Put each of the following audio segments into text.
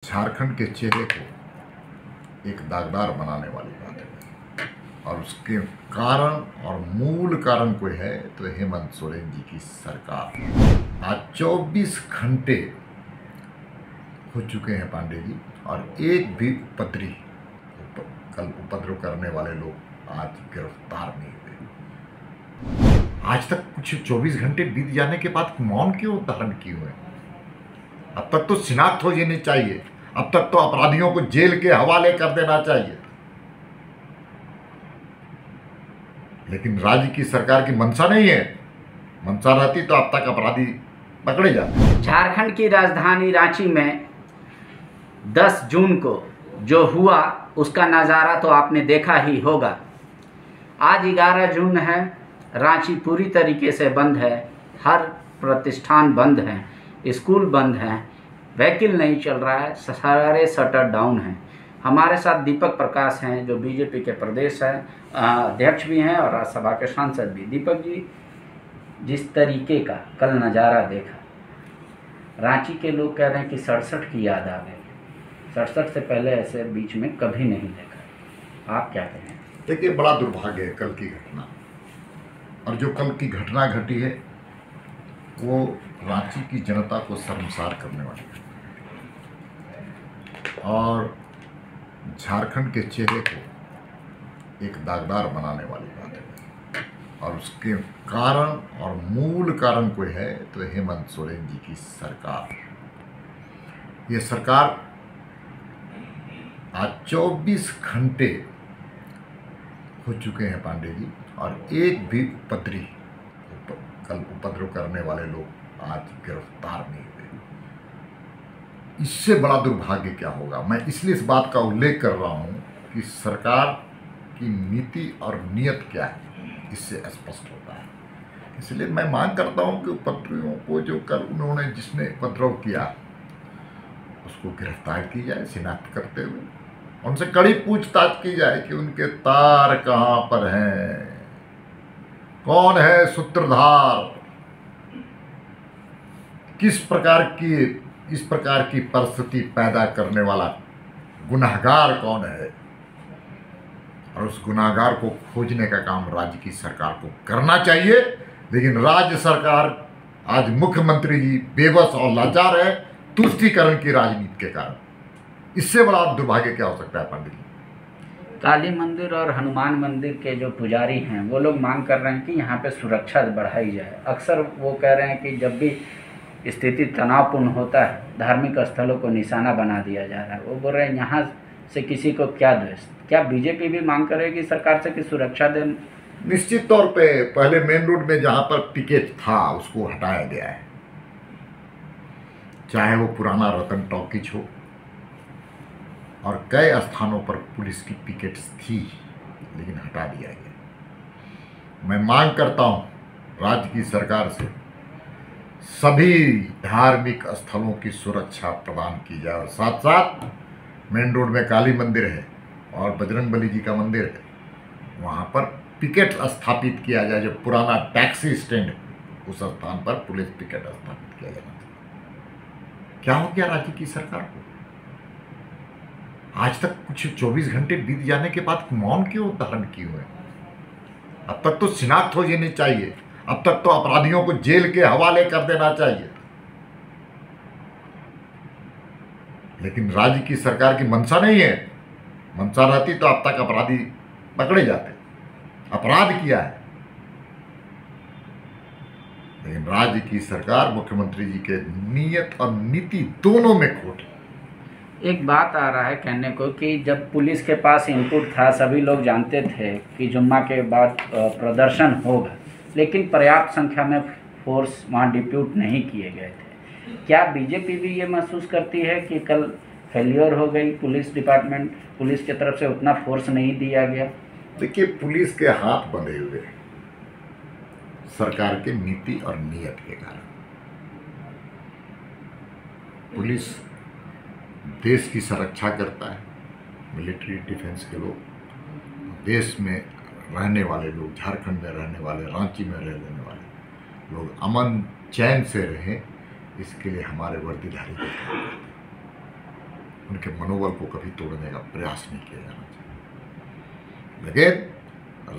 झारखंड के चेहरे को एक दागदार बनाने वाली बात है और उसके कारण और मूल कारण कोई है तो हेमंत सोरेन जी की सरकार। आज 24 घंटे हो चुके हैं पांडे जी और एक भी कल उपद्रव करने वाले लोग आज गिरफ्तार नहीं हुए। आज तक कुछ 24 घंटे बीत जाने के बाद मौन क्यों धारण किए हुए? अब तक तो शिनाख्त हो जानी चाहिए, अब तक तो अपराधियों को जेल के हवाले कर देना चाहिए, लेकिन राज्य की सरकार की मंशा नहीं है। मंशा रहती तो अब तक अपराधी पकड़े जाते। झारखंड की राजधानी रांची में 10 जून को जो हुआ उसका नज़ारा तो आपने देखा ही होगा। आज 11 जून है, रांची पूरी तरीके से बंद है, हर प्रतिष्ठान बंद है, स्कूल बंद हैं, व्हीकल नहीं चल रहा है, सारे शटर डाउन हैं। हमारे साथ दीपक प्रकाश हैं जो बीजेपी के प्रदेश है अध्यक्ष भी हैं और राज्यसभा के सांसद भी। दीपक जी, जिस तरीके का कल नज़ारा देखा, रांची के लोग कह रहे हैं कि 67 की याद आ गई। 67 से पहले ऐसे बीच में कभी नहीं देखा। आप क्या कहें? देखिए, बड़ा दुर्भाग्य है कल की घटना, और जो कल की घटना घटी है वो रांची की जनता को शर्मसार करने वाली है और झारखंड के चेहरे को एक दागदार बनाने वाली बात है और उसके कारण और मूल कारण कोई है तो हेमंत सोरेन जी की सरकार। ये सरकार आज 24 घंटे हो चुके हैं पांडे जी और एक भी कल उपद्रव करने वाले लोग आज गिरफ्तार नहीं हुए। इससे बड़ा दुर्भाग्य क्या होगा? मैं इसलिए इस बात का उल्लेख कर रहा हूं कि सरकार की नीति और नियत क्या है, इससे स्पष्ट होता है। इसलिए मैं मांग करता हूं कि उपद्रवियों को, जो कल उन्होंने जिसने उपद्रव किया, उसको गिरफ्तार की जाए शिनाख्त करते हुए, उनसे कड़ी पूछताछ की जाए कि उनके तार कहां पर हैं, कौन है सूत्रधार, किस प्रकार की इस प्रकार की परिस्थिति पैदा करने वाला गुनाहगार कौन है, और उस गुनाहगार को खोजने का काम राज्य की सरकार को करना चाहिए। लेकिन राज्य सरकार, आज मुख्यमंत्री जी बेबस और लाचार है तुष्टीकरण की राजनीति के कारण। इससे बड़ा दुर्भाग्य क्या हो सकता है पांडे जी? काली मंदिर और हनुमान मंदिर के जो पुजारी हैं वो लोग मांग कर रहे हैं कि यहाँ पे सुरक्षा बढ़ाई जाए। अक्सर वो कह रहे हैं कि जब भी स्थिति तनावपूर्ण होता है, धार्मिक स्थलों को निशाना बना दिया जा रहा है। वो बोल रहे हैं यहाँ से किसी को क्या द्वेष। क्या बीजेपी भी मांग करेगी सरकार से कि सुरक्षा दें? निश्चित तौर पे पहले मेन रोड में जहाँ पर पिकेट था उसको हटाया गया है, चाहे वो पुराना रतन टॉकीज हो, और कई स्थानों पर पुलिस की पिकेट्स थी लेकिन हटा दिया गया। मैं मांग करता हूँ राज्य की सरकार से सभी धार्मिक स्थलों की सुरक्षा प्रदान की जाए और साथ साथ मेन रोड में काली मंदिर है और बजरंगबली जी का मंदिर है, वहाँ पर पिकेट स्थापित किया जाए। जो पुराना टैक्सी स्टैंड है उस स्थान पर पुलिस पिकेट स्थापित किया जाना चाहिए। क्या हो गया राज्य की सरकार को? आज तक कुछ 24 घंटे बीत जाने के बाद मौन क्यों धारण किए हुए? अब तक तो शिनाख्त हो जानी चाहिए, अब तक तो अपराधियों को जेल के हवाले कर देना चाहिए, लेकिन राज्य की सरकार की मंशा नहीं है। मंशा रहती तो अब तक अपराधी पकड़े जाते। अपराध किया है, लेकिन राज्य की सरकार, मुख्यमंत्री जी के नियत और नीति दोनों में खोट है। एक बात आ रहा है कहने को कि जब पुलिस के पास इनपुट था, सभी लोग जानते थे कि जुम्मा के बाद प्रदर्शन होगा, लेकिन पर्याप्त संख्या में फोर्स वहाँ डिप्यूट नहीं किए गए थे। क्या बीजेपी भी ये महसूस करती है कि कल फेलियर हो गई पुलिस डिपार्टमेंट, पुलिस की तरफ से उतना फोर्स नहीं दिया गया? देखिए, पुलिस के हाथ बंधे हुए सरकार के नीति और नियत के कारण। पुलिस देश की सुरक्षा करता है, मिलिट्री डिफेंस के लोग, देश में रहने वाले लोग, झारखंड में रहने वाले, रांची में रहने वाले लोग अमन चैन से रहें, इसके लिए हमारे वर्दीधारी उनके मनोबल को कभी तोड़ने का प्रयास नहीं किया जाना चाहिए। लेकिन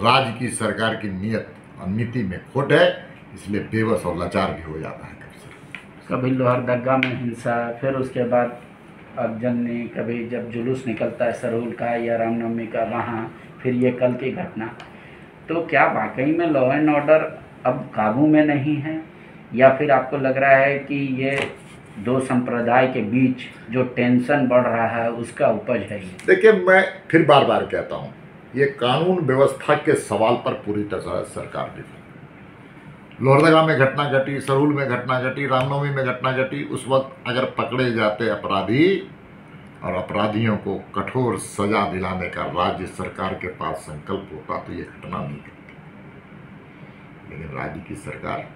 राज्य की सरकार की नीयत और नीति में खोट है, इसलिए बेबस और लाचार भी हो जाता है। कभी लोहरदगा में हिंसा, फिर उसके बाद अगजनी, कभी जब जुलूस निकलता है सरहुल का या रामनवमी का वहाँ, फिर ये कल की घटना। तो क्या वाकई में लॉ एंड ऑर्डर अब काबू में नहीं है, या फिर आपको लग रहा है कि ये दो संप्रदाय के बीच जो टेंशन बढ़ रहा है उसका उपज है ये? देखिए, मैं फिर बार बार कहता हूँ, ये कानून व्यवस्था के सवाल पर पूरी तरह सरकार विफल। लोहरदगा में घटना घटी, सरहुल में घटना घटी, रामनवमी में घटना घटी, उस वक्त अगर पकड़े जाते अपराधी और अपराधियों को कठोर सजा दिलाने का राज्य सरकार के पास संकल्प होता तो ये घटना नहीं घटती। लेकिन राज्य की सरकार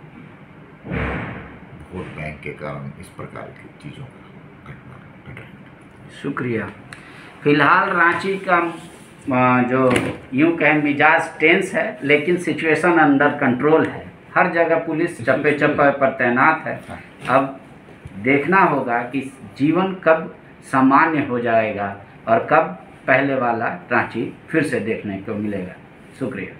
वोट बैंक के कारण इस प्रकार की चीज़ों का घटना घट रही है। शुक्रिया। फिलहाल रांची का जो यूं कहें मिजाज टेंस है, लेकिन सिचुएशन अंडर कंट्रोल है। हर जगह पुलिस चप्पे चप्पे पर तैनात है। अब देखना होगा कि जीवन कब सामान्य हो जाएगा और कब पहले वाला रांची फिर से देखने को मिलेगा। शुक्रिया।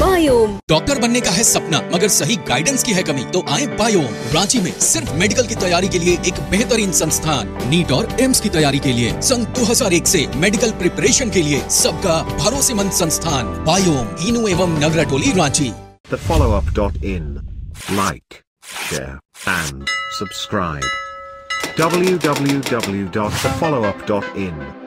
बायोम। डॉक्टर बनने का है सपना, मगर सही गाइडेंस की है कमी, तो आए बायोम। रांची में सिर्फ मेडिकल की तैयारी के लिए एक बेहतरीन संस्थान, नीट और एम्स की तैयारी के लिए सन 2001 से मेडिकल प्रिपरेशन के लिए सबका भरोसेमंद संस्थान बायोम, हीनू एवं नगरा टोली, Ranchi. thefollowup.in. Like, share, and subscribe. www.thefollowup.in